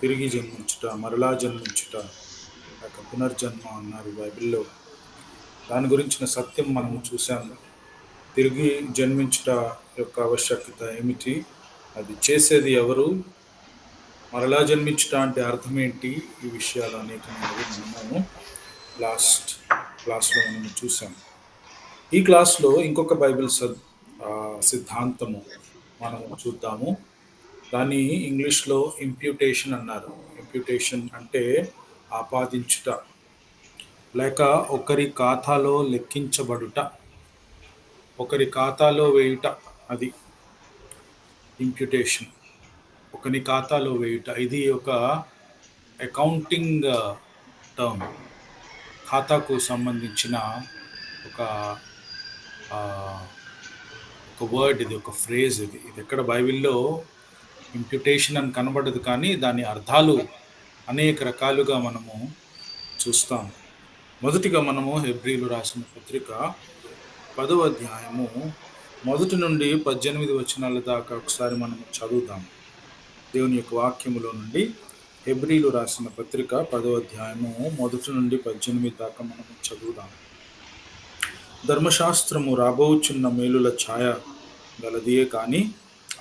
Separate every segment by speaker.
Speaker 1: తిరిగి జన్మించుట, మరలా జన్మించుట, లేక పునర్జన్మ అన్నారు బైబిల్లో. దాని గురించిన సత్యం మనము చూసాము. తిరిగి జన్మించుట యొక్క ఆవశ్యకత ఏమిటి, అది చేసేది ఎవరు, మరలా జన్మించుట అంటే అర్థం ఏంటి, ఈ విషయాలు అనేకమైనవి మనము లాస్ట్ క్లాస్లో మనము చూసాము. ఈ క్లాస్లో ఇంకొక బైబిల్ సిద్ధాంతము మనము చూద్దాము. దాన్ని ఇంగ్లీష్లో ఇంప్యూటేషన్ అన్నారు. ఇంప్యూటేషన్ అంటే ఆపాదించుట, లేక ఒకరి ఖాతాలో లెక్కించబడుట, ఒకరి ఖాతాలో వేయుట. అది ఇంప్యూటేషన్, ఒకరి ఖాతాలో వేయుట. ఇది ఒక అకౌంటింగ్ టర్మ్, ఖాతాకు సంబంధించిన ఒక వర్డ్, ఇది ఒక ఫ్రేజ్. ఇది ఎక్కడ బైబిల్లో ఇంప్యూటేషన్ అని కనబడదు, కానీ దాని అర్థాలు అనేక రకాలుగా మనము చూస్తాం. మొదటిగా మనము హెబ్రీలు రాసిన పత్రిక 10వ అధ్యాయము 1 నుండి 18 వచనాల దాకా ఒకసారి మనము చదువుదాం. దేవుని యొక్క వాక్యములో నుండి హెబ్రీలు రాసిన పత్రిక 10వ అధ్యాయము 1 నుండి 18 దాకా మనము చదువుదాం. ధర్మశాస్త్రము రాబోచున్న మేలుల ఛాయ గలదియే కానీ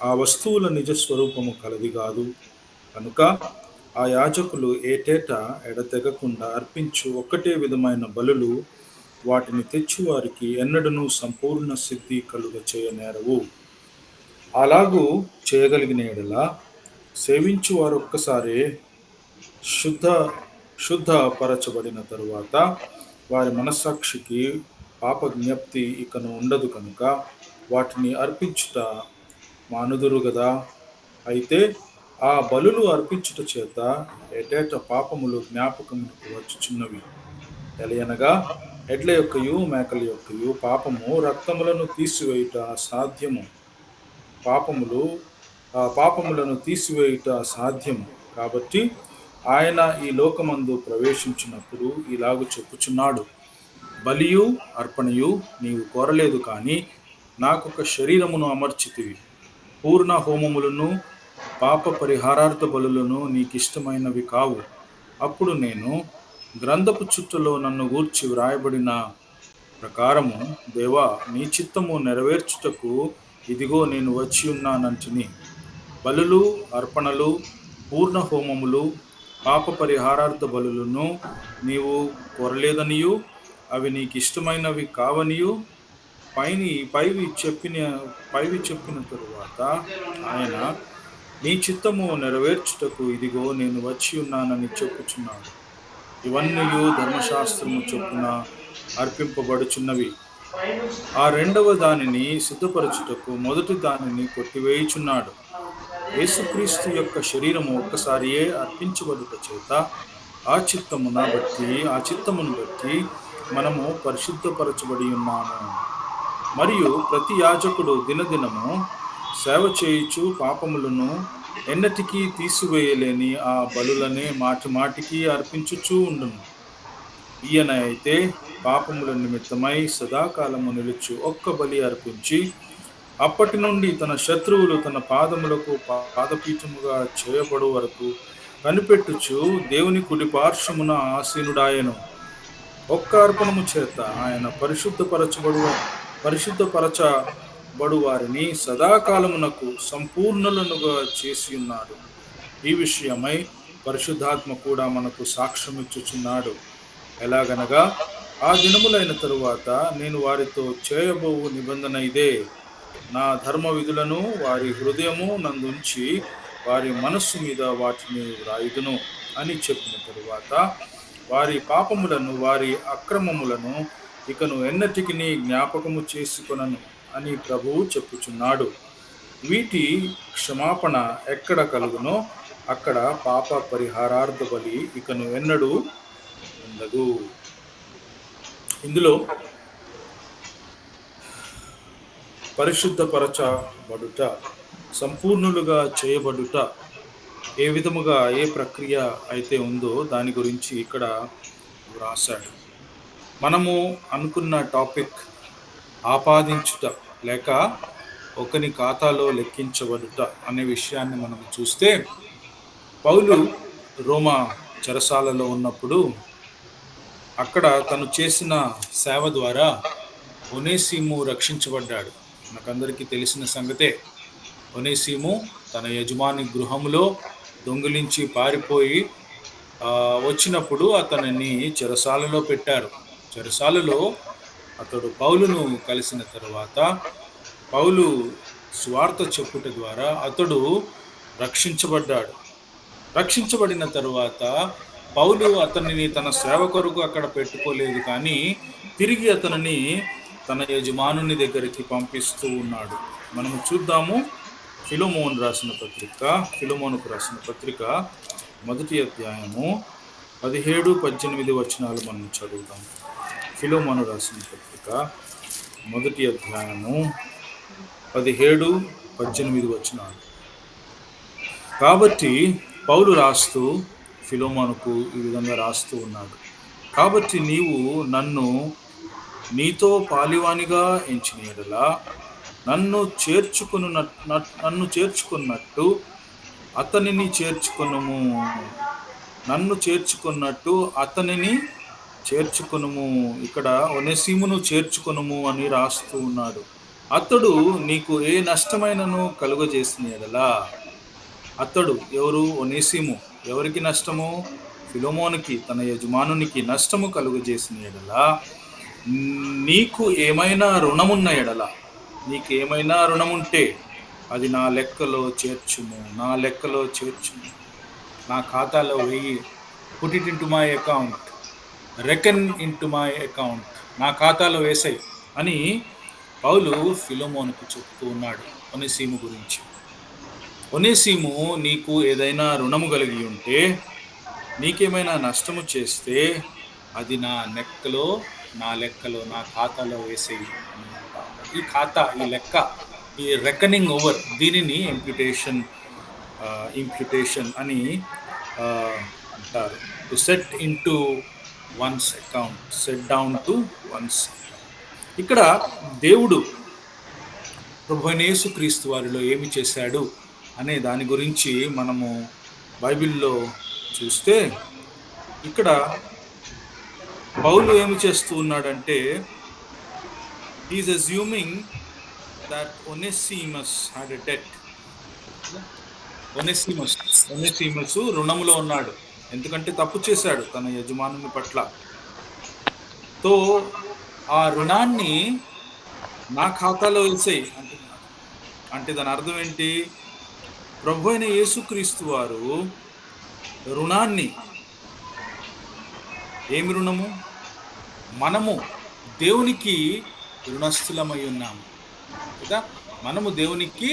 Speaker 1: ఆ వస్తువుల నిజ స్వరూపము కలది కాదు. కనుక ఆ యాజకులు ఏటేటా ఎడతెగకుండా అర్పించు ఒక్కటే విధమైన బలులు వాటిని తెచ్చువారికి ఎన్నడూ సంపూర్ణ సిద్ధి కలుగ చేయనేరవు. అలాగూ చేయగలిగిన ఎడల సేవించు వారు ఒక్కసారి శుద్ధపరచబడిన తరువాత వారి మనస్సాక్షికి పాప జ్ఞప్తి ఇకను ఉండదు. కనుక వాటిని అర్పించుట మానుదురు గదా. అయితే ఆ బలులు అర్పించుట చేత ఏటేట పాపములు జ్ఞాపకమునకు వచ్చుచున్నవి. ఎలయనగా ఎడ్ల యొక్కయు మేకల యొక్కయు పాపము రక్తములను తీసివేయుట సాధ్యము, పాపములను తీసివేయుట సాధ్యము. కాబట్టి ఆయన ఈ లోకమందు ప్రవేశించినప్పుడు ఇలాగు చెప్పుచున్నాడు, బలియు అర్పణయు నీవు కోరలేదు, కానీ నాకొక శరీరమును అమర్చితివి. పూర్ణ హోమములను పాప పరిహారార్థ బలులను నీకిష్టమైనవి కావు. అప్పుడు నేను గ్రంథపు చుట్టలో నన్ను గూర్చి వ్రాయబడిన ప్రకారము, దేవా నీ చిత్తము నెరవేర్చుటకు ఇదిగో నేను వచ్చి ఉన్నానంటిని. బలులు అర్పణలు పూర్ణ హోమములు పాప పరిహారార్థ బలులను నీవు కోరలేదనియు అవి నీకు ఇష్టమైనవి కావనియు పైవి చెప్పిన తరువాత ఆయన నీ చిత్తము నెరవేర్చుటకు ఇదిగో నేను వచ్చి ఉన్నానని చెప్పుచున్నాడు. ఇవన్నీ ధర్మశాస్త్రము చొప్పున అర్పింపబడుచున్నవి. ఆ రెండవ దానిని సిద్ధపరచుటకు మొదటి దానిని కొట్టివేయుచున్నాడు. యేసుక్రీస్తు యొక్క శరీరము ఒక్కసారియే అర్పించబడుట చేత ఆ చిత్తమును బట్టి మనము పరిశుద్ధపరచబడి ఉన్నాము. మరియు ప్రతి యాజకుడు దినదినము సేవ చేయుచు పాపములను ఎన్నటికీ తీసివేయలేని ఆ బలులనే మాటి మాటికి అర్పించుచూ ఉండును. ఈయన అయితే పాపముల నిమిత్తమై సదాకాలము నిలుచు ఒక్క బలి అర్పించి అప్పటి నుండి తన శత్రువులు తన పాదములకు పాదపీఠముగా చేయబడు వరకు కనిపెట్టుచు దేవుని కుడి పార్శ్వమున ఆసీనుడాయను. ఒక్క అర్పణము చేత ఆయన పరిశుద్ధపరచబడు వారిని సదాకాలమునకు సంపూర్ణులనుగా చేసి ఉన్నాడు. ఈ విషయమై పరిశుద్ధాత్మ కూడా మనకు సాక్ష్యమిచ్చుచున్నాడు. ఎలాగనగా ఆ దినములైన తరువాత నేను వారితో చేయబోవు నిబంధన ఇదే, నా ధర్మ విధులను వారి హృదయము నందుంచి వారి మనస్సు మీద వాటిని వ్రాయుదును అని చెప్పిన తరువాత వారి పాపములను వారి అక్రమములను ఇకను ఎన్నటికి జ్ఞాపకము చేసుకొనను అని ప్రభువు చెప్పుచున్నాడు. వీటి క్షమాపణ ఎక్కడ కలుగునో అక్కడ పాప పరిహారార్థ బలి ఇకను ఎన్నడూ ఉండదు. ఇందులో పరిశుద్ధపరచబడుట, సంపూర్ణులుగా చేయబడుట ఏ విధముగా ఏ ప్రక్రియ అయితే ఉందో దాని గురించి ఇక్కడ వ్రాసాడు. మనము అనుకున్న టాపిక్ ఆపాదించుట లేక ఒకని ఖాతాలో లెక్కించబడుట అనే విషయాన్ని మనం చూస్తే, పౌలు రోమా చెరసాలలో ఉన్నప్పుడు అక్కడ తను చేసిన సేవ ద్వారా ఒనేసిము రక్షించబడ్డాడు. మనకందరికీ తెలిసిన సంగతే. ఒనేసిము తన యజమాని గృహంలో దొంగిలించి పారిపోయి వచ్చినప్పుడు అతనిని చెరసాలలో పెట్టారు. చెరసాలలో అతడు పౌలును కలిసిన తర్వాత పౌలు సువార్త చెప్పుట ద్వారా అతడు రక్షించబడ్డాడు. రక్షించబడిన తరువాత పౌలు అతనిని తన సేవ కొరకు అక్కడ పెట్టుకోలేదు, కానీ తిరిగి అతనిని తన యజమానుని దగ్గరికి పంపిస్తూ ఉన్నాడు. మనము చూద్దాము ఫిలోమోను రాసిన పత్రిక, ఫిలోమోనుకు రాసిన పత్రిక 1వ అధ్యాయము 17-18 వచనాలు మనం చదువుదాం. ఫిలోమోను రాసిన పత్రిక 1వ అధ్యాయము 17-18 వచనాలు. కాబట్టి పౌలు రాస్తూ ఫిలోమోనుకు ఈ విధంగా రాస్తూ ఉన్నాడు. కాబట్టి నీవు నన్ను నీతో పాలివానిగా ఎంచిన యెడల నన్ను చేర్చుకున్నట్టు అతనిని చేర్చుకొనుము. నన్ను చేర్చుకున్నట్టు అతనిని చేర్చుకొనుము. ఇక్కడ ఒనేసిమును చేర్చుకొనుము అని రాస్తూ ఉన్నాడు. అతడు నీకు ఏ నష్టమైనను కలుగజేసిన యెడల, అతడు ఎవరు? ఒనేసిము. ఎవరికి నష్టము? ఫిలోమోనుకి, తన యజమానునికి నష్టము కలుగజేసిన యెడల, నీకు ఏమైనా రుణమున్న యెడల, నీకేమైనా రుణముంటే అది నా లెక్కలో చేర్చుము, నా లెక్కలో చేర్చుము, నా ఖాతాలో వెయ్యి. Put it into my account, reckon into my account, నా ఖాతాలో వేసాయి అని పౌలు ఫిలోమోనుకు చెప్తూ ఉన్నాడు ఒనేసిము గురించి. ఒనేసిము నీకు ఏదైనా రుణము కలిగి ఉంటే, నీకేమైనా నష్టము చేస్తే అది నా లెక్కలో నా ఖాతాలో వేసేయి. ఈ ఖాతా, ఈ లెక్క, ఈ రెకనింగ్ ఓవర్, దీనిని ఇంప్యూటేషన్ అని అంటారు. To set in to once account, set down to once. ఇక్కడ దేవుడు ప్రభువైన యేసుక్రీస్తు వారిలో ఏమి చేశాడు అనే దాని గురించి మనము బైబిల్లో చూస్తే, ఇక్కడ పౌలు ఏమి చేస్తూ ఉన్నాడంటే, is assuming that Onesimus had a debt. Onesimus రుణములో ఉన్నాడు, ఎందుకంటే తప్పు చేశాడు తన యజమానుని పట్ల. తో ఆ రుణాన్ని నా ఖాతాలో వేసేయి అంటున్నాడు. అంటే దాని అర్థం ఏంటి? ప్రభు అయిన యేసుక్రీస్తు వారు రుణాన్ని, ఏమి రుణము? మనము దేవునికి రుణస్థులమై ఉన్నాము కదా, మనము దేవునికి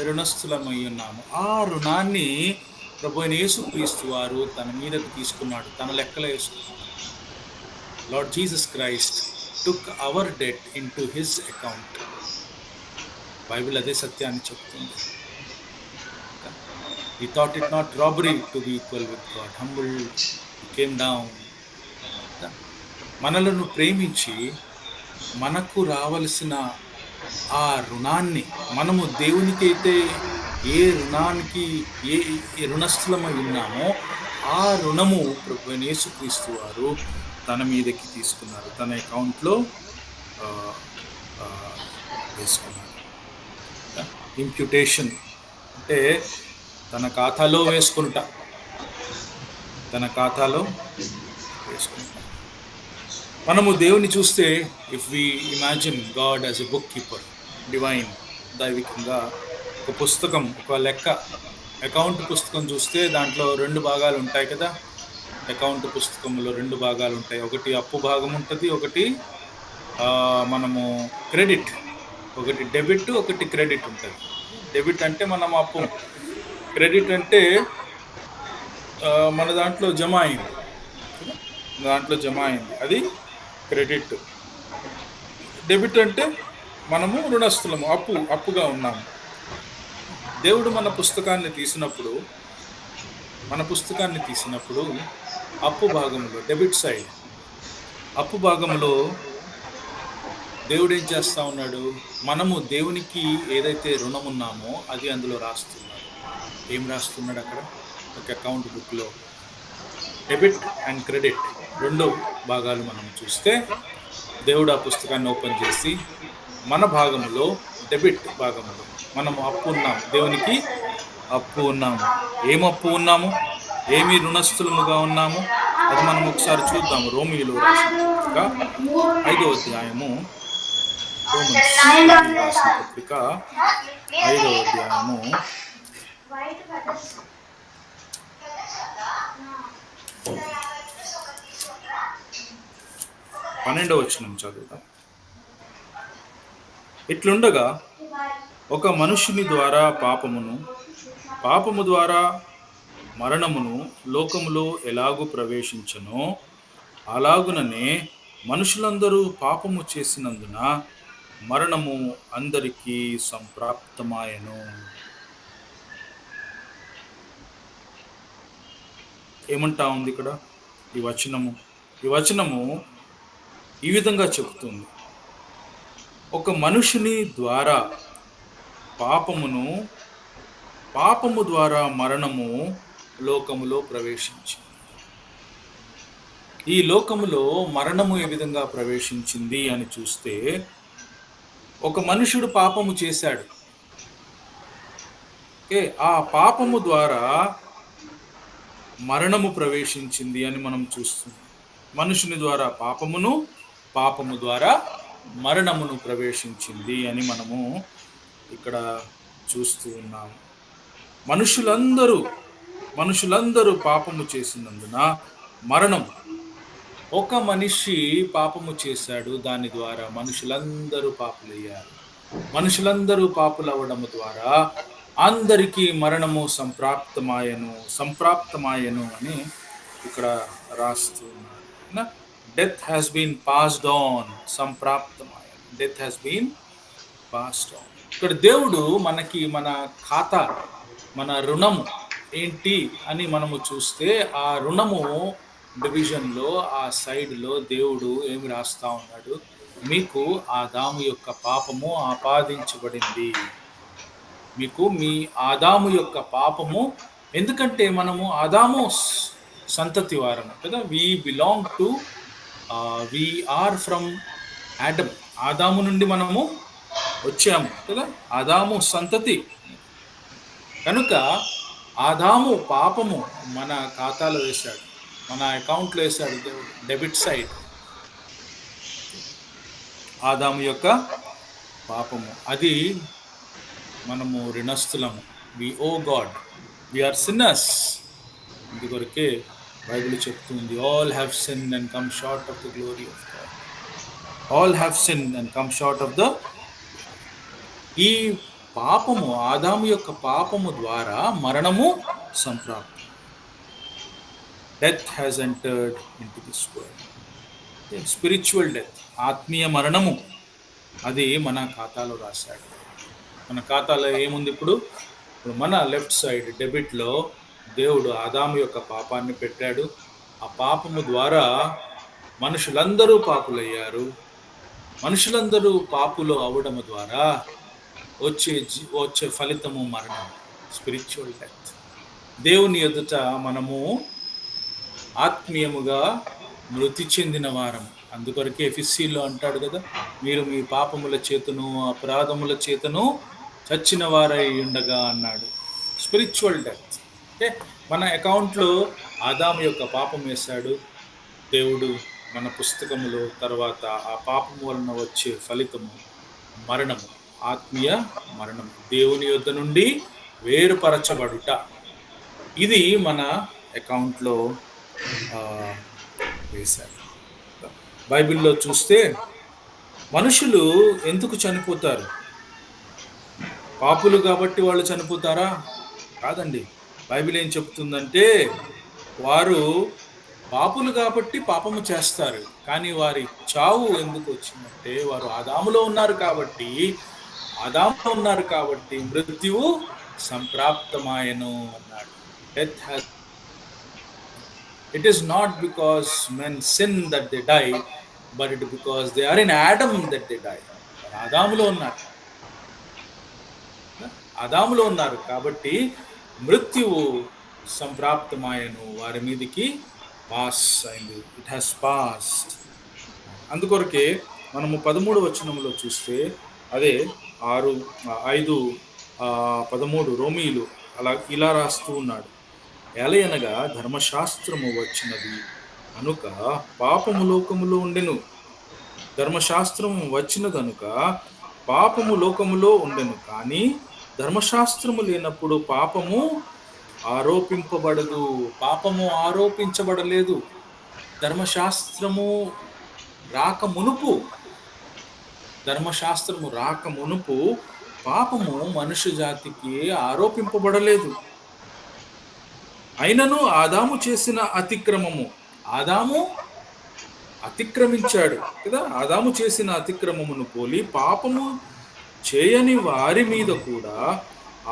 Speaker 1: రుణస్థులమై ఉన్నాము. ఆ రుణాన్ని ప్రభు అయిన యేసుక్రీస్తు వారు తన మీదకు తీసుకున్నాడు, తన లెక్కలో వేసుకున్నాడు. Lord Jesus Christ took our debt into his account. Bible అదే సత్యాన్ని చెప్తుంది. He thought it not robbery to be equal with God. Humble, came down. మనలను ప్రేమించి మనకు రావలసిన ఆ రుణాన్ని, మనము దేవునికి అయితే ఏ రుణానికి ఏ రుణస్థలమై ఉన్నామో ఆ రుణము ప్రభువైన యేసుక్రీస్తు వారు తన మీదకి తీసుకున్నారు, తన అకౌంట్లో వేసుకున్నారు. ఇంప్యూటేషన్ అంటే తన ఖాతాలో వేసుకుంటా. మనము దేవుని చూస్తే, if we imagine God as a book keeper, divine, దైవికంగా ఒక పుస్తకం, ఒక లెక్క, అకౌంట్ పుస్తకం చూస్తే దాంట్లో 2 భాగాలు ఉంటాయి కదా. అకౌంట్ పుస్తకంలో 2 భాగాలు ఉంటాయి. ఒకటి అప్పు భాగం ఉంటుంది, ఒకటి మనము క్రెడిట్, ఒకటి డెబిట్, ఒకటి క్రెడిట్ ఉంటుంది. డెబిట్ అంటే మనం అప్పు, క్రెడిట్ అంటే మన దాంట్లో జమ అయింది, అది క్రెడిట్. డెబిట్ అంటే మనము రుణస్థులము, అప్పుగా ఉన్నాము. దేవుడు మన పుస్తకాన్ని తీసినప్పుడు అప్పు భాగంలో, డెబిట్ సైడ్, అప్పు భాగంలో దేవుడు ఏం చేస్తా ఉన్నాడు? మనము దేవునికి ఏదైతే రుణం ఉన్నామో అది అందులో రాస్తున్నాడు. ఏం రాస్తున్నాడు అక్కడ? ఒక అకౌంట్ బుక్లో డెబిట్ అండ్ క్రెడిట్ రెండు భాగాలు మనం చూస్తే, దేవుడు ఆ పుస్తకాన్ని ఓపెన్ చేసి మన భాగములో, డెబిట్ భాగములో మనము అప్పు ఉన్నాము, దేవునికి అప్పు ఉన్నాము. ఏం అప్పు ఉన్నాము, ఏమి రుణస్థులముగా ఉన్నాము, అది మనం ఒకసారి చూద్దాము. రోమియోలో రాసిన పత్రిక 5వ అధ్యాయము, రోమన్స్ రాసిన పత్రిక 5వ అధ్యాయము 12వ వచనం చదువుతాం. ఇట్లుండగా ఒక మనుషుని ద్వారా పాపము ద్వారా మరణమును లోకములో ఎలాగూ ప్రవేశించనో, అలాగుననే మనుషులందరూ పాపము చేసినందున మరణము అందరికీ సంప్రాప్తమాయను. ఏమంటా ఉంది ఇక్కడ ఈ వచనము ఈ విధంగా చెబుతుంది. ఒక మనుషుని ద్వారా పాపము ద్వారా మరణము లోకములో ప్రవేశించింది. ఈ లోకములో మరణము ఏ విధంగా ప్రవేశించింది అని చూస్తే, ఒక మనుషుడు పాపము చేశాడు. ఆ పాపము ద్వారా మరణము ప్రవేశించింది అని మనం చూస్తున్నాం. మనుషుని ద్వారా పాపము ద్వారా మరణమును ప్రవేశించింది అని మనము ఇక్కడ చూస్తూ ఉన్నాము. మనుషులందరూ పాపము చేసినందున మరణము. ఒక మనిషి పాపము చేశాడు, దాని ద్వారా మనుషులందరూ పాపులయ్యారు. మనుషులందరూ పాపులవ్వడము ద్వారా అందరికీ మరణము సంప్రాప్తమాయను అని ఇక్కడ రాస్తున్నాడు. Death has been passed on, సంప్రాప్తమాయను. Death has been passed on. ఇక్కడ దేవుడు మనకి మన ఖాతా, మన రుణము ఏంటి అని మనము చూస్తే, ఆ రుణము డివిజన్లో ఆ సైడ్లో దేవుడు ఏమి రాస్తా ఉన్నాడు, మీకు ఆదాము యొక్క పాపము ఆపాదించబడింది. మీకు మీ ఆదాము యొక్క పాపము, ఎందుకంటే మనము ఆదాము సంతతి వారము కదా, వి ఆర్ ఫ్రమ్ ఆడమ్. ఆదాము నుండి మనము వచ్చాము కదా, ఆదాము సంతతి. కనుక ఆదాము పాపము మన ఖాతాలో వేశాడు, మన అకౌంట్లో వేశాడు దేవుడు, డెబిట్ సైడ్. ఆదాము యొక్క పాపము, అది మనము రుణస్థులము. We owe God, we are sinners. ఇందుకొరకే బైబిల్ చెప్తుంది, all have sinned and come short of the glory of God. All have sinned and come short of the. ఈ పాపము, ఆదాము యొక్క పాపము ద్వారా మరణము సంప్రాప్తం. Death has entered into this world. Spiritual death, ఆత్మీయ మరణము, అది మన ఖాతాలో రాశాడు. మన ఖాతాలో ఏముంది ఇప్పుడు మన లెఫ్ట్ సైడ్ డెబిట్లో దేవుడు ఆదాము యొక్క పాపాన్ని పెట్టాడు. ఆ పాపము ద్వారా మనుషులందరూ పాపులయ్యారు. మనుషులందరూ పాపులు అవడము ద్వారా వచ్చే ఫలితము మరణం, స్పిరిచువల్ డెత్. దేవుని ఎదుట మనము ఆత్మీయముగా మృతి చెందిన వారం. అందుకొరకే ఎఫెసీలో అంటాడు కదా, మీరు మీ పాపముల చేతను అపరాధముల చేతను చచ్చిన వారై ఉండగా అన్నాడు. Spiritual death. అంటే మన అకౌంట్లో ఆదాము యొక్క పాపం వేశాడు దేవుడు మన పుస్తకములో. తర్వాత ఆ పాపము వలన వచ్చే ఫలితము మరణము, ఆత్మీయ మరణము, దేవుని యొద్ద నుండి వేరుపరచబడుట. ఇది మన అకౌంట్లో వేశాడు. బైబిల్లో చూస్తే మనుషులు ఎందుకు చనిపోతారు? పాపులు కాబట్టి వాళ్ళు చనిపోతారా? కాదండి. బైబిల్ ఏం చెప్తుందంటే, వారు పాపులు కాబట్టి పాపము చేస్తారు, కానీ వారి చావు ఎందుకు వచ్చిందంటే, వారు ఆదాములో ఉన్నారు కాబట్టి మృత్యువు సంప్రాప్తమాయను అన్నాడు. Death has. It is not because men sin that they die, but it is because they are in Adam that they die. ఆదాములో ఉన్నారు కాబట్టి మృత్యువు సంప్రాప్తమాయను, వారి మీదకి పాస్ అయింది, ఇట్ హ్యాస్ పాస్డ్. అందుకొరకే మనము 13 వచనంలో చూస్తే అదే 6 5 13 రోమీయులు అలా ఇలా రాస్తూ ఉన్నాడు. ఎలయనగా ధర్మశాస్త్రము వచ్చినది కనుక పాపము లోకములో ఉండెను. ధర్మశాస్త్రము వచ్చినదనుక పాపము లోకములో ఉండెను. కానీ ధర్మశాస్త్రము లేనప్పుడు పాపము ఆరోపింపబడదు. పాపము ఆరోపించబడలేదు. ధర్మశాస్త్రము రాక మునుపు పాపము మనుష్య జాతికి ఆరోపింపబడలేదు. అయినను ఆదాము చేసిన ఆదాము అతిక్రమించాడు కదా. ఆదాము చేసిన అతిక్రమమును పోలి పాపము చేయని వారి మీద కూడా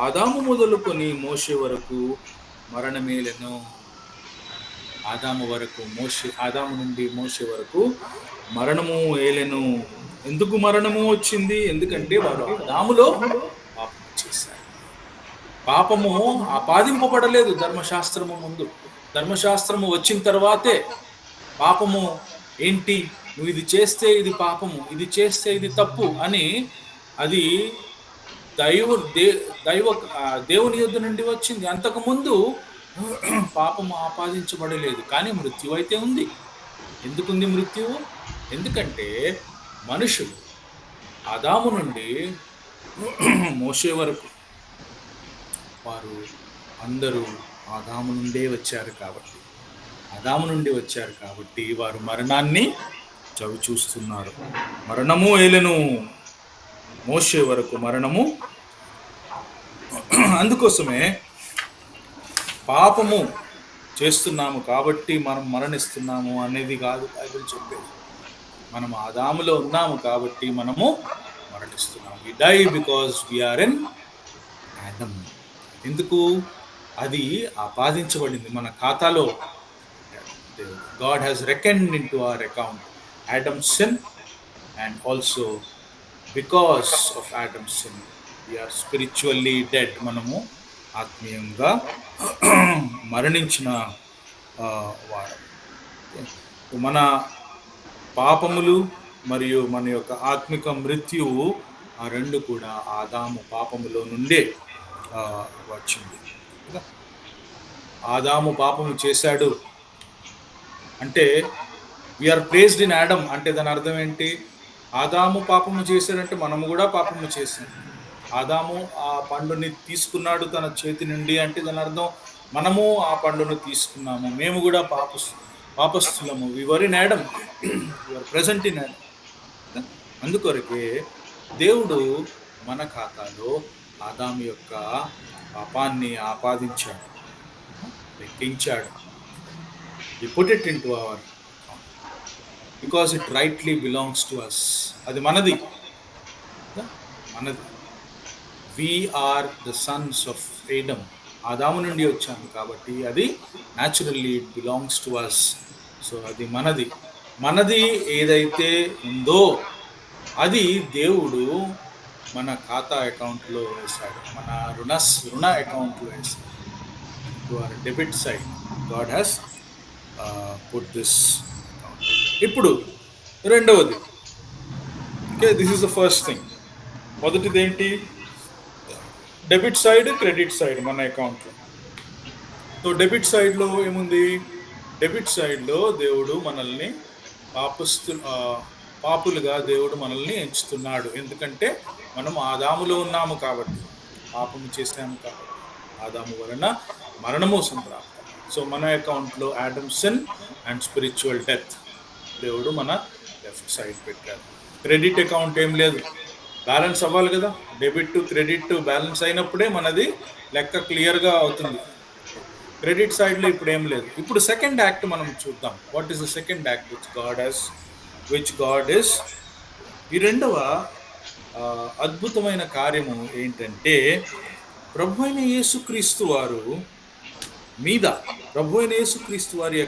Speaker 1: ఆదాము మొదలుకొని మోషే వరకు మరణమేలెను. ఆదాము నుండి మోషే వరకు మరణము ఏలెను. ఎందుకు మరణము వచ్చింది? ఎందుకంటే వారు ఆదాములో పాపము చేశారు. పాపము ఆపాదింపబడలేదు ధర్మశాస్త్రము ముందు. ధర్మశాస్త్రము వచ్చిన తర్వాతే పాపము ఏంటి, నువ్వు ఇది చేస్తే ఇది పాపము, ఇది చేస్తే ఇది తప్పు అని అది దేవుని యొద్ద నుండి వచ్చింది. అంతకుముందు పాపము ఆపాదించబడలేదు. కానీ మృత్యు అయితే ఉంది. ఎందుకుంది మృత్యువు? ఎందుకంటే మనుషులు ఆదాము నుండి మోషే వరకు వారు అందరూ ఆదాము నుండి వచ్చారు కాబట్టి వారు మరణాన్ని చవి చూస్తున్నారు. మరణము ఏలెను, మోషే వరకు మరణము. అందుకోసమే పాపము చేస్తున్నాము కాబట్టి మనం మరణిస్తున్నాము అనేది కాదు బైబిల్ చెప్పేది. మనం ఆదాములో ఉన్నాము కాబట్టి మనము మరణిస్తున్నాము. We die because we are in Adam. ఎందుకు? అది ఆపాదించబడింది మన ఖాతాలో. God has reckoned into our account Adam's sin, and also because of Adam's sin we are spiritually dead. మనము ఆత్మీయంగా మరణించిన వారు. మన పాపములు మరియు మన యొక్క ఆత్మిక మృత్యువు ఆ రెండు కూడా ఆదాము పాపములో నుండే వచ్చింది. ఆదాము పాపము చేశాడు అంటే వీఆర్ ప్లేస్డ్ ఇన్ యాడమ్ అంటే దాని అర్థం ఏంటి? ఆదాము పాపము చేశాడంటే మనము కూడా పాపము చేశాం. ఆదాము ఆ పండుని తీసుకున్నాడు తన చేతి నుండి అంటే దాని అర్థం మనము ఆ పండును తీసుకున్నాము. మేము కూడా పాపస్థులము. We were in Adam, we are present in Adam. అందుకొరకే దేవుడు మన ఖాతాలో ఆదాము యొక్క పాపాన్ని ఆపాదించాడు, లెక్కించాడు. We put it into our account because it rightly belongs to us. అది మనది. We are the sons of Adam. ఆదాము నుండి వచ్చాము కాబట్టి అది naturally it belongs to us. So అది మనది ఏదైతే ఉందో అది దేవుడు మన ఖాతా అకౌంట్లో వేశాడు, మన రుణ అకౌంట్లో వేశాడు. To our debit side God has put this account. ఇప్పుడు రెండవది, okay, this is the first thing. మొదటిది ఏంటి? డెబిట్ సైడ్, క్రెడిట్ సైడ్ మన అకౌంట్లో. సో డెబిట్ సైడ్లో ఏముంది? డెబిట్ సైడ్లో దేవుడు మనల్ని పాపులుగా దేవుడు మనల్ని ఎంచుతున్నాడు. ఎందుకంటే మనం ఆదాములో ఉన్నాము కాబట్టి, పాపము చేసాము కాబట్టి, ఆదాము వలన మరణము సంప్రాప్తం. సో మన అకౌంట్లో Adam sin and spiritual death దేవుడు మన లెఫ్ట్ సైడ్ పెట్టాడు. క్రెడిట్ అకౌంట్ ఏం లేదు, బ్యాలెన్స్ అవ్వాలి కదా. డెబిట్ టు క్రెడిట్ బ్యాలెన్స్ అయినప్పుడే మనది లెక్క క్లియర్గా అవుతుంది. క్రెడిట్ సైడ్లో ఇప్పుడు ఏం లేదు. ఇప్పుడు సెకండ్ యాక్ట్ మనం చూద్దాం. What is the second act which God is. ఈ రెండవ అద్భుతమైన కార్యము ఏంటంటే ప్రభు అయిన యేసుక్రీస్తు వారు మీద, ప్రభు అయిన యేసుక్రీస్తు వారి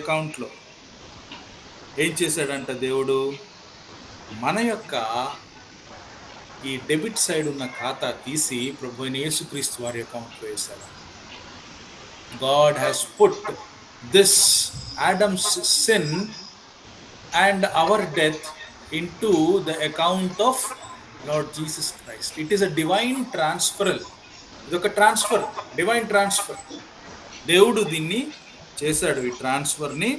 Speaker 1: అకౌంట్లో ఏం చేశాడంట దేవుడు? మన యొక్క ఈ డెబిట్ సైడ్ ఉన్న ఖాతా తీసి ప్రభు అయిన యేసుక్రీస్తు వారి అకౌంట్లో వేశాడు. God has put this Adam's sin and our death into the account of Lord Jesus Christ. It is a divine transferal. ఇది ఒక ట్రాన్స్ఫర్, డివైన్ ట్రాన్స్ఫర్. దేవుడు దీన్ని చేశాడు, ఈ ట్రాన్స్ఫర్ని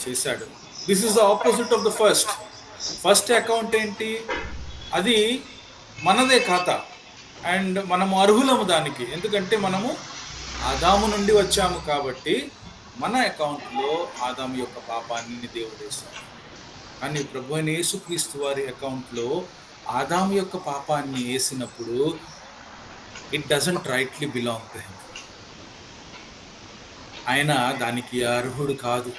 Speaker 1: చేశాడు. This is the opposite of the first. First account ఏంటి? అది మనదే ఖాతా అండ్ మనము అర్హులము దానికి, ఎందుకంటే మనము ఆదాము నుండి వచ్చాము కాబట్టి మన అకౌంట్లో ఆదాము యొక్క పాపాన్ని దేవుడు వేశాడు. కానీ ప్రభు అయిన యేసుక్రీస్తు వారి అకౌంట్లో ఆదాము యొక్క పాపాన్ని వేసినప్పుడు it doesn't rightly belong to him. ఆయన దానికి అర్హుడు కాదు.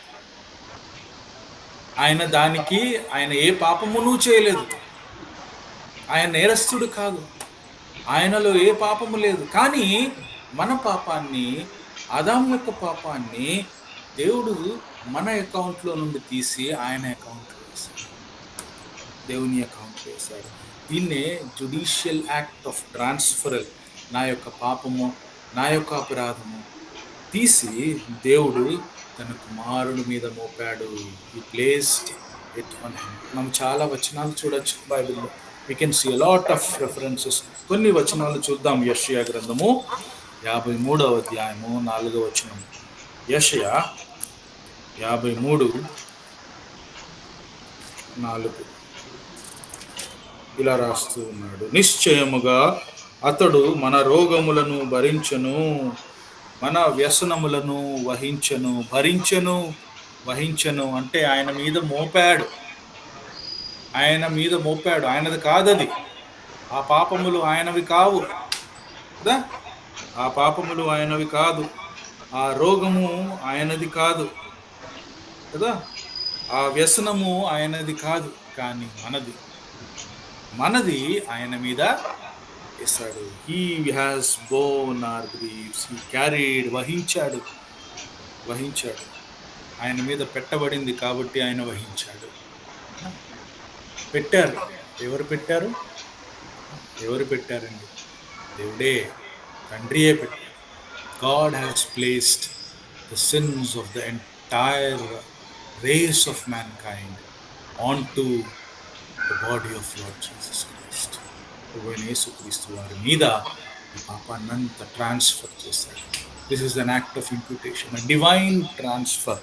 Speaker 1: ఆయన ఏ పాపమును చేయలేదు. ఆయన నేరస్తుడు కాదు. ఆయనలో ఏ పాపము లేదు. కానీ మన పాపాన్ని, ఆదాము యొక్క పాపాన్ని దేవుడు మన అకౌంట్లో నుండి తీసి ఆయన అకౌంట్లో వేశాడు, దేవుని అకౌంట్లో వేశాడు. దీన్నే జుడిషియల్ యాక్ట్ ఆఫ్ ట్రాన్స్ఫరల్. నా యొక్క పాపము, నా యొక్క అపరాధము తీసి దేవుడు తన కుమారుడి మీద మోపాడు. ఈ ప్లేస్డ్ ఇట్ ఆన్ హిమ్. మనం చాలా వచనాలు చూడొచ్చు బైబిల్లో. We can see lot of references. కొన్ని వచనాలు చూద్దాం. యెషయా గ్రంథము 53వ అధ్యాయము 4వ వచనం. యెషయా 53:4 ఇలా రాస్తూ ఉన్నాడు. నిశ్చయముగా అతడు మన రోగములను భరించెను, మన వ్యసనములను వహించెను అంటే ఆయన మీద మోపాడు. ఆయనది కాదది. ఆ పాపములు ఆయనవి కావు కదా. ఆ పాపములు ఆయనవి కాదు. ఆ రోగము ఆయనది కాదు కదా. ఆ వ్యసనము ఆయనది కాదు. కానీ మనది ఆయన మీద వేశాడు. He has borne our griefs. He carried, వహించాడు. ఆయన మీద పెట్టబడింది కాబట్టి ఆయన వహించాడు. పెట్టారు. ఎవరు పెట్టారండి? దేవుడే, తండ్రియే పెట్టారు. God has placed the sins of the entire race of mankind onto the body of Lord Jesus Christ. యేసుక్రీస్తు వారి మీద ఈ పాపాన్నంతా ట్రాన్స్ఫర్ చేశారు. This is an act of imputation, divine transfer.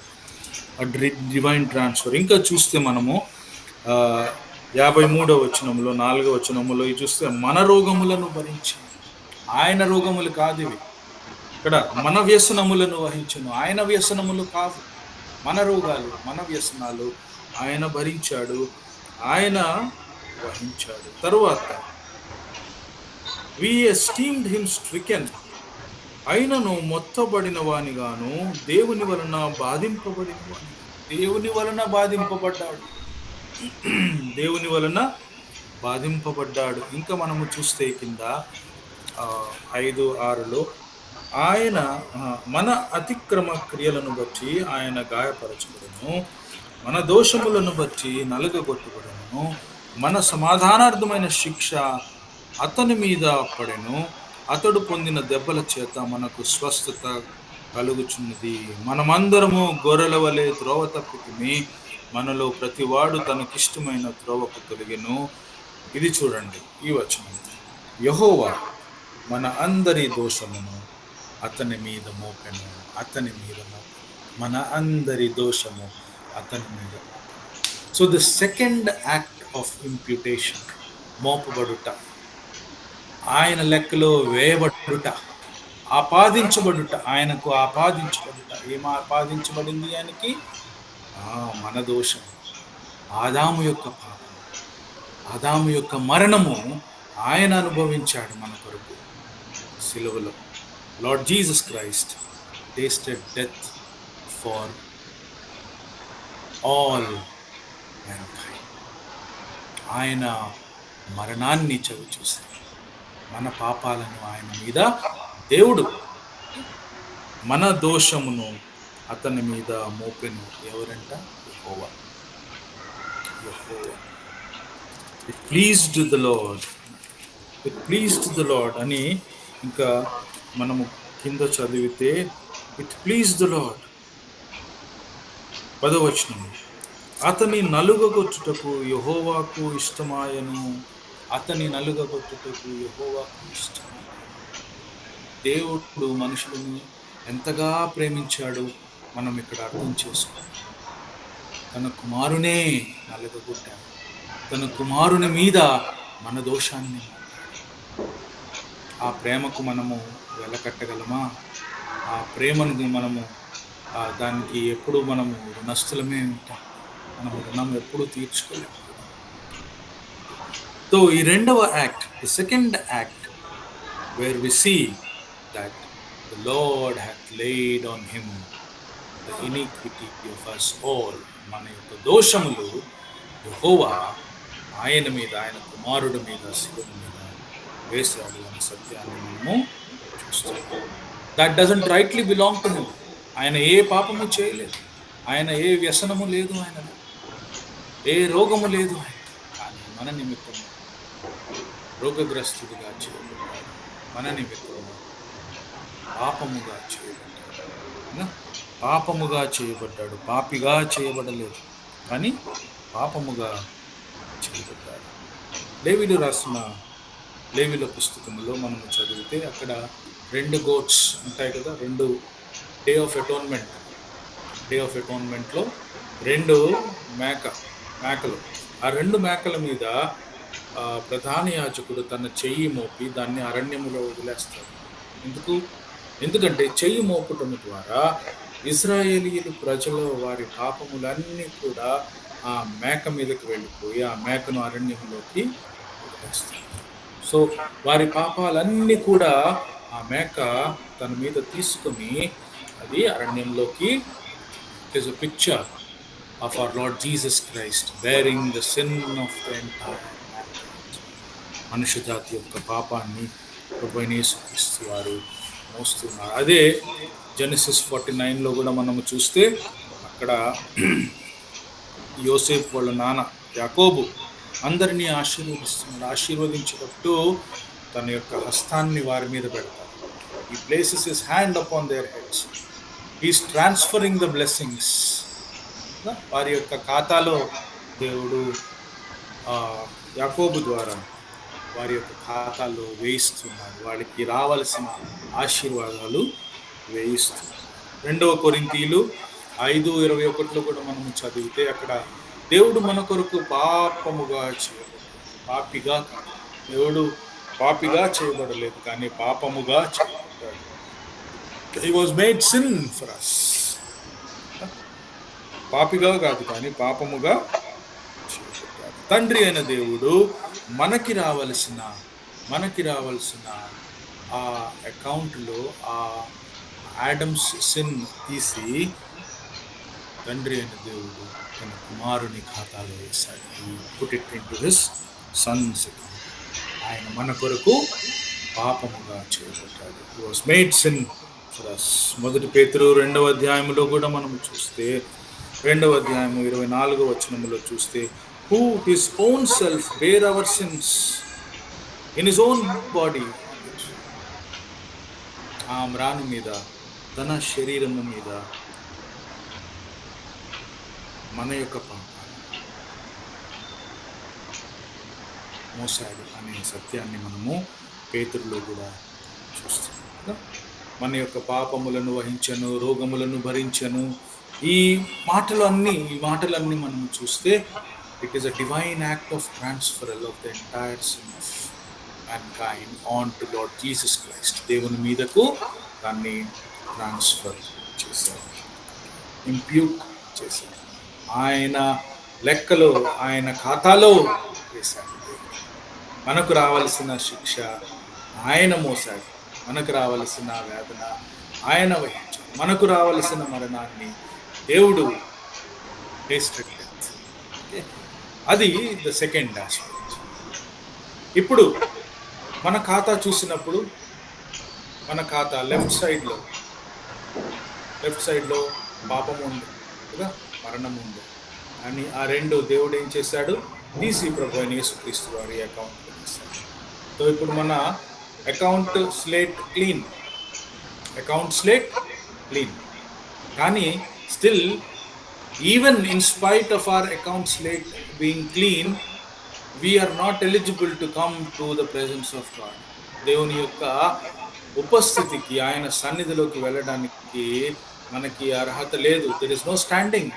Speaker 1: ఇంకా చూస్తే మనము 53వ వచనంలో 4వ వచనంలో చూస్తే మన రోగములను భరించి, ఆయన రోగములు కాదు ఇవి. ఇక్కడ మన వ్యసనములను వహించను, ఆయన వ్యసనములు కాదు. మన రోగాలు, మన వ్యసనాలు ఆయన భరించాడు, ఆయన వహించాడు. తరువాత we esteemed him stricken, అయినను మొత్తబడిన వానిగాను, దేవుని వలన బాధింపబడ్డాడు. ఇంకా మనము చూస్తే కింద 5:6లో ఆయన మన అతిక్రమ క్రియలను బట్టి ఆయన గాయపరచబడును, మన దోషములను బట్టి నలుగగొట్టబడును, మన సమాధానార్థమైన శిక్ష అతని మీద పడెను, అతడు పొందిన దెబ్బల చేత మనకు స్వస్థత కలుగుచున్నది. మనమందరము గొర్రెల వలె త్రోవ తప్పితిమి, మనలో ప్రతివాడు తనకిష్టమైన త్రోవకు తొలగెను. ఇది చూడండి, ఈ వచనం. యెహోవా మన అందరి దోషమును అతని మీద మోపెను. మన అందరి దోషము అతని మీద. So the second act of imputation, మోపబడుట, ఆయన లెక్కలో వేయబడుట, ఆపాదించబడుట, ఆయనకు ఆపాదించబడుట. ఏం ఆపాదించబడింది ఆయనకి? మన దోషం, ఆదాము యొక్క పాపం, ఆదాము యొక్క మరణము ఆయన అనుభవించాడు మన కొరకు సిలువలో. Lord Jesus Christ tasted death far all mankind. ఆయన మరణాన్ని చవి చూశాడు. మన పాపాలను ఆయన మీద దేవుడు, మన దోషమును అతని మీద మోపెను. ఎవరంట? యెహోవా. ఇట్ ప్లీజ్డ్ ద లార్డ్ అని ఇంకా మనము కింద చదివితే ఇట్ ప్లీజ్ ద లార్డ్. 10వ వచనం, అతని నలుగగొట్టుటకు యెహోవాకు ఇష్టమాయను. అతని నలుగగొట్టుటకు యెహోవాకు ఇష్టమాయను. దేవుడు మనుషులను ఎంతగా ప్రేమించాడు మనం ఇక్కడ అర్థం చేసుకోవాలి. తన కుమారునే నలుగగొట్టాడు. తన కుమారుని మీద మన దోషాన్ని ఆ ప్రేమకు మనము వెలకట్టగలమా? ఆ ప్రేమను మనము దానికి ఎప్పుడు మనము రుణస్థులమే ఉంటాం. మనము రుణం ఎప్పుడు తీర్చుకోలేము. సో ఈ రెండవ act, the second act, where we see that the Lord hath laid on him the iniquity of us all. మన యొక్క దోషములు యెహోవా ఆయన మీద, ఆయన కుమారుడి మీద, శిలువ మీద వేశాడు అనే సత్యాన్ని మనము చూస్తున్నాం. That doesn't rightly belong to him. ఆయన ఏ పాపము చేయలేదు, ఆయన ఏ వ్యసనము లేదు, ఆయన ఏ రోగము లేదు ఆయన. కానీ మన నిమిత్తము రోగగ్రస్తుడిగా చేయబడ్డాడు, మన నిమిత్తము పాపముగా చేయబడ్డాడు. పాపముగా చేయబడ్డాడు, పాపిగా చేయబడలేదు, కానీ పాపముగా చేయబడ్డాడు. లేవీయులు రాసిన లేవీయుల పుస్తకంలో మనము చదివితే అక్కడ 2 గోట్స్ ఉంటాయి కదా, 2 డే ఆఫ్ అటోన్మెంట్లో 2 మేకలు. ఆ 2 మేకల మీద ప్రధాన యాజకుడు తన చెయ్యి మోపి దాన్ని అరణ్యములో వదిలేస్తాడు. ఎందుకంటే చెయ్యి మోపటం ద్వారా ఇశ్రాయేలీయులు ప్రజలు వారి పాపములన్నీ కూడా ఆ మేక మీదకి వెళ్ళిపోయి ఆ మేకను అరణ్యంలోకి వదిలేస్తారు. సో వారి పాపాలన్నీ కూడా ఆ మేక తన మీద తీసుకొని అది అరణ్యంలోకి. It is a picture of our Lord Jesus Christ bearing the sin of the entire mankind. మనుష్య జాతి యొక్క పాపాన్ని ప్రభువైన యేసుక్రీస్తు వారు మోస్తున్నారు. అదే జెనసిస్ 49లో కూడా మనము చూస్తే అక్కడ యోసేపు వాళ్ళ నాన్న యాకోబు అందరినీ ఆశీర్వదిస్తున్నాడు. ఆశీర్వదించేటప్పుడు తన యొక్క హస్తాన్ని వారి మీద పెడతాడు. He places his hand upon their heads. He is transferring the blessings. వారి యొక్క ఖాతాలో దేవుడు యాకోబు ద్వారా వారి యొక్క ఖాతాలో వేయిస్తున్నారు. వాళ్ళకి రావాల్సిన ఆశీర్వాదాలు వేయిస్తున్నారు. 2వ కొరింథీయులు 5:21లో కూడా మనము చదివితే అక్కడ దేవుడు మన కొరకు పాపముగా చేయబడ్డాడు, పాపిగా కాదు. దేవుడు పాపిగా చేయబడలేదు, కానీ పాపముగా చేయబడ్డాడు. He was made sin for us. పాపిగా కాదు, కానీ పాపముగా చేయబడ్డాడు. తండ్రి అయిన దేవుడు మనకి రావలసిన ఆ అకౌంట్లో ఆ ఆడమ్స్ సిన్ తీసి తండ్రి అయిన దేవుడు తన కుమారుని ఖాతాలో వేశాడు. He put it into his son's account. ఆయన మన కొరకు పాపముగా చేయబడ్డాడు. He was made sin for us. 1 పేతురు 2వ అధ్యాయంలో కూడా మనము చూస్తే 2వ అధ్యాయము 24వ వచనములో చూస్తే who his own self bare our sins in his own body. ఆ మ్రాను మీద, తన శరీరము మీద మన యొక్క పాపాలు మోసాడు అనే సత్యాన్ని మనము పేతురులో కూడా చూస్తున్నాం. మన యొక్క పాపములను వహించను, రోగములను భరించను. ఈ మాటలన్నీ మనము చూస్తే it is a divine act of ట్రాన్స్ఫరల్ of the entire sin of mankind on to lord Jesus Christ. దేవుని మీదకు దాన్ని ట్రాన్స్ఫర్ చేశారు, ఇంప్యూట్ చేశారు. ఆయన లెక్కలో, ఆయన ఖాతాలో వేశాడు. మనకు రావాల్సిన శిక్ష ఆయన మోసాడు, మనకు రావాల్సిన వేదన ఆయన వహించాడు, మనకు రావాల్సిన మరణాన్ని దేవుడు టేస్టెడ్. అది ద సెకండ్ ఆస్పెక్ట్. ఇప్పుడు మన ఖాతా చూసినప్పుడు మన ఖాతా లెఫ్ట్ సైడ్లో పాపం ఉంది కదా, మరణం ఉంది. అని ఆ 2 దేవుడు ఏం చేశాడు? తీసి ప్రభు అయిన యేసుక్రీస్తు వారి అకౌంట్లో వేశాడు. సో ఇప్పుడు మన account slate clean. Account slate clean. కానీ still, even in spite of our account slate being clean, we are not eligible to come to the presence of God. దేవుని యొక్క ఉపస్థితికి, ఆయన సన్నిధిలోకి వెళ్ళడానికి మనకి అర్హత లేదు. There is no standing.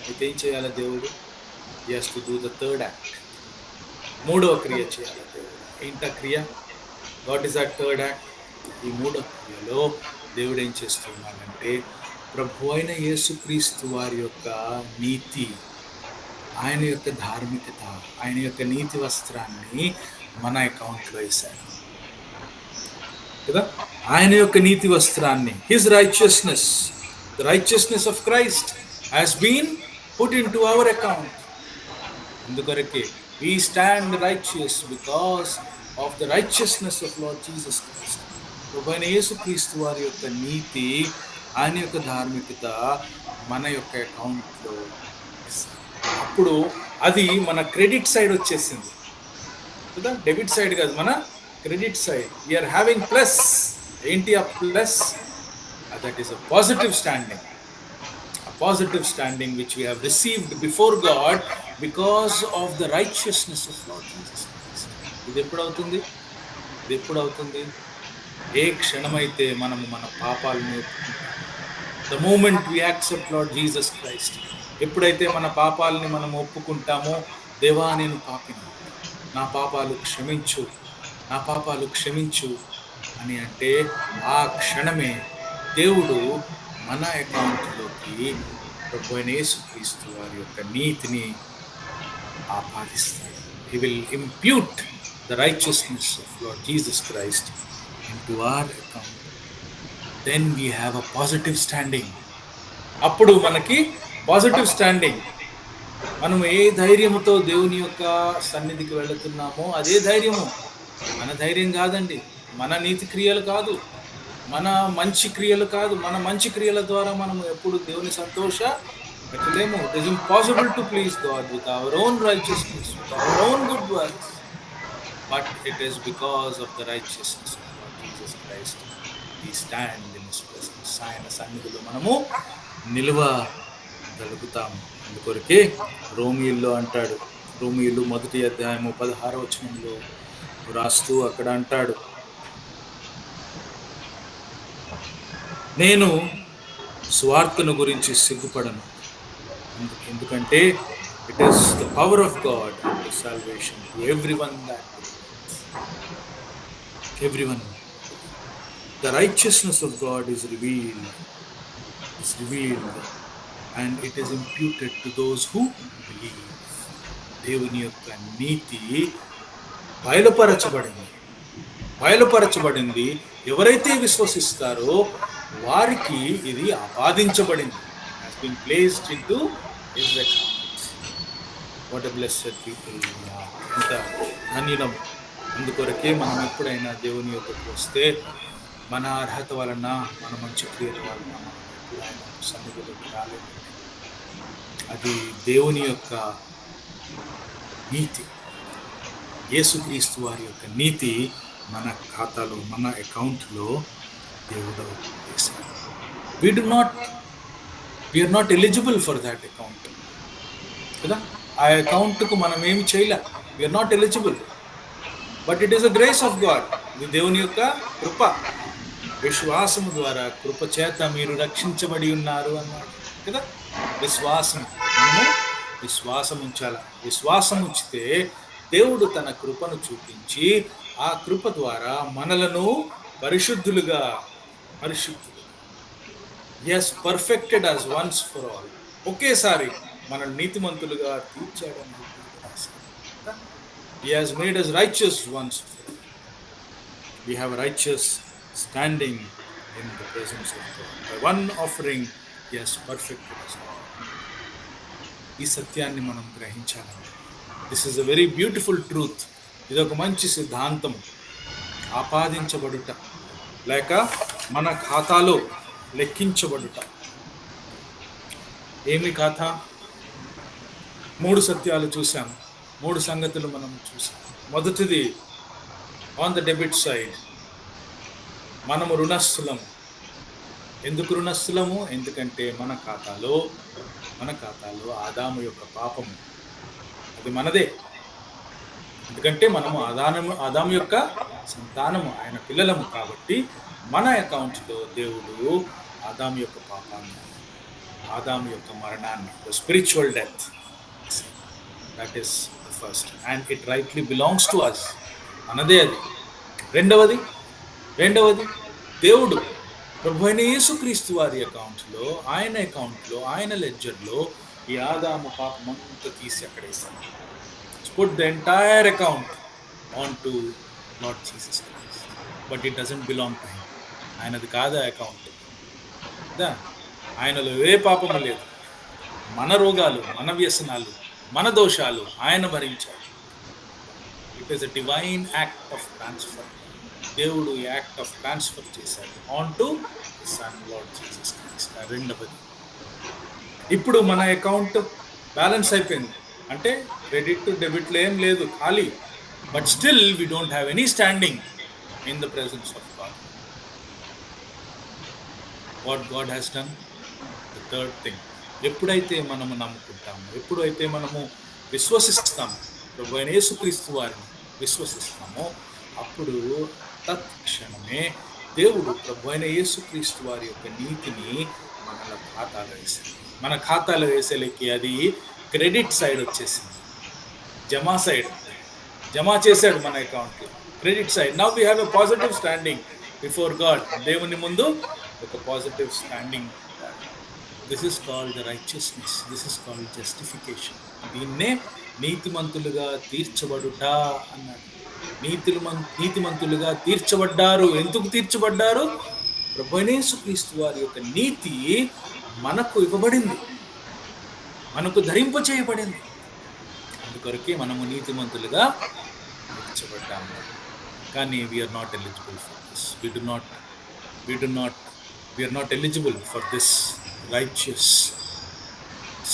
Speaker 1: అయితే ఏం చేయాలి దేవుడు? He has to do the third act. మూడవ క్రియ చేయాలి దేవుడు. ఏంటా క్రియ? What is that third act? ఈ మూడవ క్రియలో దేవుడు ఏం చేస్తున్నాడంటే, ప్రభు అయిన యేసుక్రీస్తు వారి యొక్క నీతి, ఆయన యొక్క ధార్మికత, ఆయన యొక్క నీతి వస్త్రాన్ని మన అకౌంట్లో వేశాడు కదా. ఆయన యొక్క నీతి వస్త్రాన్ని, his righteousness, the righteousness of Christ has been put into our account. అందుకొరకే we stand righteous because of the righteousness of Lord Jesus Christ. ప్రభువైన యేసుక్రీస్తు వారి యొక్క నీతి, ఆయన యొక్క ధార్మికత మన యొక్క అకౌంట్లో. అప్పుడు అది మన క్రెడిట్ సైడ్ వచ్చేసింది కదా, డెబిట్ సైడ్ కాదు, మన credit side. We are having plus. ఏంటి ఆ plus? That is a positive standing. Positive standing which we have received before God because of the righteousness of Lord Jesus Christ. ఇది ఎప్పుడు అవుతుంది? ఏ క్షణమైతే మనము మన పాపాలను ఒప్పుకుంటాం. The moment we accept Lord Jesus Christ, ఎప్పుడైతే మన పాపాలని మనం ఒప్పుకుంటామో, దేవా నేను పాపిని, నా పాపాలు క్షమించు అని అంటే, ఆ క్షణమే దేవుడు మన అకౌంట్లోకి ప్రభువైన యేసుక్రీస్తు వారి యొక్క నీతిని ఆపాదిస్తాడు. He will impute the righteousness of Lord Jesus Christ into our account. Then we have a positive standing. అప్పుడు మనకి పాజిటివ్ స్టాండింగ్. మనం ఏ ధైర్యముతో దేవుని యొక్క సన్నిధికి వెళుతున్నామో అదే ధైర్యము. మన ధైర్యం కాదండి, మన నీతి క్రియలు కాదు, మన మంచి క్రియలు కాదు. మన మంచి క్రియల ద్వారా మనం ఎప్పుడు దేవుని పెట్టలేము. It is impossible to please God with our own righteousness, with our own good works. But it is because of the righteousness of God Jesus Christ we stand in his presence. ఆయన సన్నిధిలో మనము నిలవగలుగుతాము. అందుకొరకే రోమీయుల్లో అంటాడు, రోమీయులు 1వ అధ్యాయము 16వ వచనంలో రాస్తూ అక్కడ అంటాడు, నేను స్వార్థను గురించి సిగ్గుపడను, ఎందుకంటే it is the power of God to salvation to everyone the righteousness of God is revealed and it is imputed to those who believe. దేవుని యొక్క నీతి బయలుపరచబడింది. ఎవరైతే విశ్వసిస్తారో వారికి ఇది ఆపాదించబడింది. has been placed into his account. What a blessed people we are. ఎంత ధన్యులం. అందుకొరకే మనం ఎప్పుడైనా దేవుని యొక్కకు వస్తే, మన అర్హత వలన, మన మంచి క్రియల వలన మనం ఎప్పుడైనా సన్నిధిలోకి రాలేదు. అది దేవుని యొక్క నీతి, యేసుక్రీస్తు వారి యొక్క నీతి మన ఖాతాలో, మన అకౌంట్లో దేవుడు వేశాడు. We are not eligible for that account కదా. ఆ అకౌంట్కు మనం ఏమి చేయలే. We are not eligible, but it is a grace of God. ఇది దేవుని యొక్క కృప. విశ్వాసము ద్వారా కృప చేత మీరు రక్షించబడి ఉన్నారు అన్నాడు కదా. మనము విశ్వాసం ఉంచాల. విశ్వాసం ఉంచితే దేవుడు తన కృపను చూపించి, ఆ కృప ద్వారా మనలను పరిశుద్ధులుగా He has perfected us once for all. ఒకేసారి మన నీతిమంతులుగా తీర్చాడని He has made us righteous once for all. We have a righteous standing in the presence of God. By one offering He has perfected us all. ఈ సత్యాన్ని మనం గ్రహించాలి. This is a very beautiful truth. ఇది ఒక మంచి సిద్ధాంతం. ఆపాదించబడుట లేక మన ఖాతాలో లెక్కించబడుట. ఏమి ఖాతా? 3 సత్యాలు చూసాం, 3 సంగతులు మనం చూసాం. మొదటిది, ఆన్ ద డెబిట్ సైడ్ మనము రుణస్థులము. ఎందుకు రుణస్థులము? ఎందుకంటే మన ఖాతాలో ఆదాము యొక్క పాపము అది మనదే. ఎందుకంటే మనము ఆదాము యొక్క సంతానము, ఆయన పిల్లలము కాబట్టి మన అకౌంట్లో దేవుడు ఆదాము యొక్క పాపాన్ని, ఆదాము యొక్క మరణాన్ని, the spiritual death, that is the first and it rightly belongs to us. మనదే అది. రెండవది దేవుడు ప్రభు అయిన యేసుక్రీస్తు వారి అకౌంట్లో, ఆయన లెడ్జర్లో ఈ ఆదాము పాపమంతా తీసి అక్కడేస్తాడు. Put the entire account onto Lord Jesus Christ. But it doesn't belong to him. ఆయనది కాదు అకౌంట్. ఆయనలో ఏ పాపము లేదు. మన రోగాలు, మన వ్యసనాలు, మన దోషాలు ఆయన భరించాడు. It is a divine act of transfer. దేవుడు యాక్ట్ ఆఫ్ ట్రాన్స్ఫర్ చేశాడు on to son Lord Jesus Christ. రెండవది, ఇప్పుడు మన అకౌంట్ బ్యాలెన్స్ అయిపోయింది. అంటే క్రెడిట్ డెబిట్లో ఏం లేదు, ఖాళీ. But still we don't have any standing in the presence of God. What God has done, the third thing, ఎప్పుడైతే మనము నమ్ముకుంటాము, ఎప్పుడైతే మనము విశ్వసిస్తాము, ప్రభు అయిన యేసుక్రీస్తు వారిని విశ్వసిస్తామో, అప్పుడు తత్క్షణమే దేవుడు ప్రభు అయిన యేసుక్రీస్తు వారి యొక్క నీతిని మన ఖాతాలో వేసేలకి అది క్రెడిట్ సైడ్ వచ్చేసింది. జమా చేశాడు మన అకౌంట్లో, credit side. Now we have a positive standing before God. దేవుని ముందు ఒక positive standing. This is called the righteousness, this is called justification. దీన్నే నీతిమంతులుగా తీర్చబడుట అన్నాడు. నీతిమంతులుగా తీర్చబడ్డారు. ఎందుకు తీర్చబడ్డారు? ప్రభువైన యేసుక్రీస్తు వారి యొక్క నీతి మనకు ఇవ్వబడింది, మనకు ధరింప చేయబడింది. అందుకొరకే మనము నీతిమంతులుగా తీర్చబడ్డాము. కానీ we are not eligible for this. We are not eligible for this righteous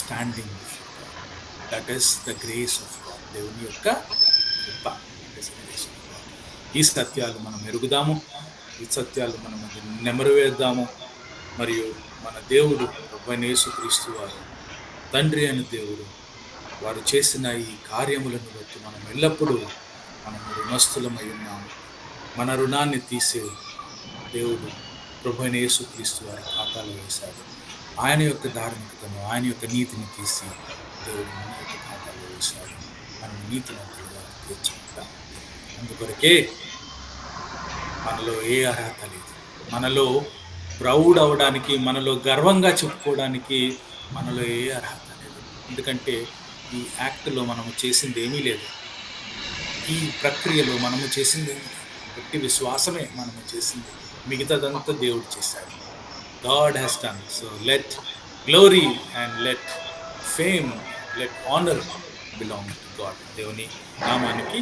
Speaker 1: standing. That is the grace of God. దేవుని యొక్క కృప. ఈ సత్యాలు మనం ఎరుగుదాము, ఈ సత్యాలు మనం నెమరు వేద్దాము. మరియు మన దేవుడు ప్రభువైన యేసుక్రీస్తు వారు, తండ్రి అయిన దేవుడు, వారు చేసిన ఈ కార్యములను బట్టి మనం ఎల్లప్పుడూ రుణస్థులమై ఉన్నాము. మన రుణాన్ని తీసే దేవుడు ప్రభువైన యేసుక్రీస్తు వారి ఖాతాలో వేశాడు. ఆయన యొక్క ధార్మికతను, ఆయన యొక్క నీతిని తీసి దేవుడు మన యొక్క ఖాతాలో వేశాడు. మనం నీతిమంతులుగా తీర్చుకుంటాం. అందుకొరకే మనలో ఏ అర్హత లేదు. మనలో ప్రౌడ్ అవ్వడానికి, మనలో గర్వంగా చెప్పుకోవడానికి మనలో ఏ అర్హత లేదు. ఎందుకంటే ఈ యాక్ట్లో మనము చేసింది ఏమీ లేదు, ఈ ప్రక్రియలో మనము చేసింది ఏమీ లేదు. గట్టి విశ్వాసమే మనము చేసింది, మిగతాదంతా దేవుడు చేశాడు. God has done. So let glory and let fame, let honour belong to God. దేవుని నామానికి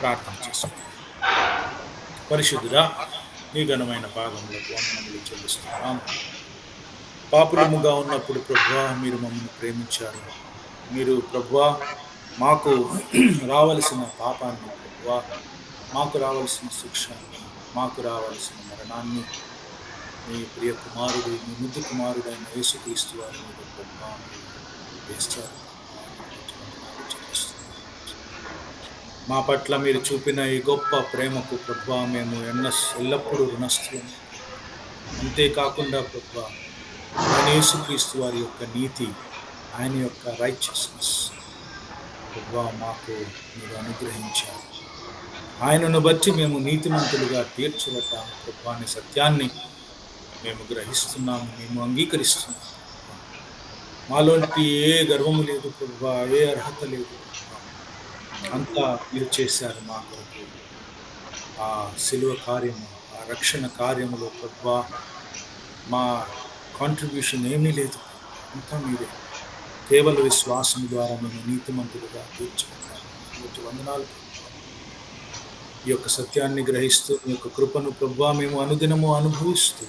Speaker 1: ప్రార్థన చేసుకుంటాం. పరిశుద్ధుడా, నీ ఘనమైన పాదములకు వందనములు చెల్లిస్తున్నాం. పాపులముగా ఉన్నప్పుడు ప్రభువా మీరు మమ్మల్ని ప్రేమించారు. మీరు ప్రభువా మాకు రావలసిన పాపాన్ని, ప్రభువా మాకు రావలసిన శిక్షాన్ని, మాకు రావలసిన మరణాన్ని మీ ప్రియ కుమారుడు, మీ ముద్దు కుమారుడైన యేసుక్రీస్తు వారి మీద ప్రభువా వేస్తారు. మా పట్ల మీరు చూపిన ఈ గొప్ప ప్రేమకు ప్రభువా మేము ఎల్లప్పుడూ రుణస్థులము. అంతేకాకుండా ప్రభువా ఆయన యేసుక్రీస్తు వారి యొక్క నీతి, ఆయన యొక్క రైచియస్నెస్ ప్రభువా మాకు మీరు అనుగ్రహించారు. ఆయనను బట్టి మేము నీతిమంతులుగా తీర్చబడ్డాము ప్రభువా అనే సత్యాన్ని మేము గ్రహిస్తున్నాము, మేము అంగీకరిస్తున్నాము. మాలోంటి ఏ గర్వము లేదు ప్రభువా, ఏ అర్హత లేదు. అంతా మీరు చేశారు మా కొరకు. ఆ శిలువ కార్యము, ఆ రక్షణ కార్యములో ప్రభువా మా కాంట్రిబ్యూషన్ ఏమీ లేదు, అంతా మీరే. కేవల విశ్వాసం ద్వారా మేము నీతిమంతులుగా తీర్చుకుంటాము. వందనాలు. ఈ యొక్క సత్యాన్ని గ్రహిస్తూ మీ యొక్క కృపను ప్రభువా మేము అనుదినము అనుభవిస్తూ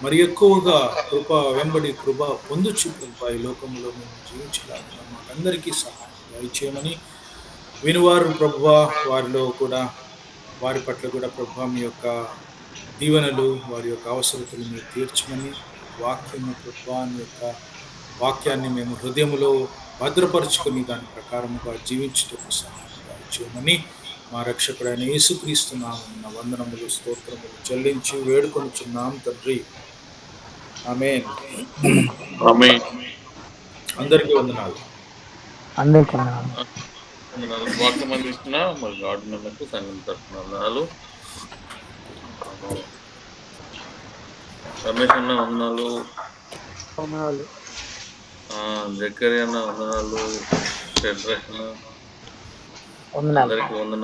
Speaker 1: మరి ఎక్కువగా కృప వెంబడి కృప పొందుచు ప్రభువా ఈ లోకంలో మేము జీవించగలుగుతాం. మాకందరికీ సహాయం దయచేయమని వినువారు ప్రభువా వారిలో కూడా వారి పట్ల కూడా ప్రభా మీ యొక్క దీవెనలు, వారి యొక్క అవసరతలు మీరు తీర్చమని, వాక్యము ప్రభా మీ యొక్క వాక్యాన్ని మేము హృదయములో భద్రపరుచుకొని దాని ప్రకారముగా జీవించుటకు సహాయముగా చేయమని మా రక్షకుడైన యేసుక్రీస్తు నామమున వందనములు స్తోత్రములు చెల్లించి వేడుకొనుచున్నాం తండ్రి. ఆమేన్.
Speaker 2: ఆమేన్.
Speaker 1: అందరికీ వందనాలు.
Speaker 3: అందరికీ వందనాలు.
Speaker 2: వాక్యం అందిస్తున్న మరి గార్డెన్లకు సంఘం తరఫున వందనాలు. రమేష్ అన్న వందనాలు. జక్కరి అన్న వందనాలు. అందరికి వందనాలు.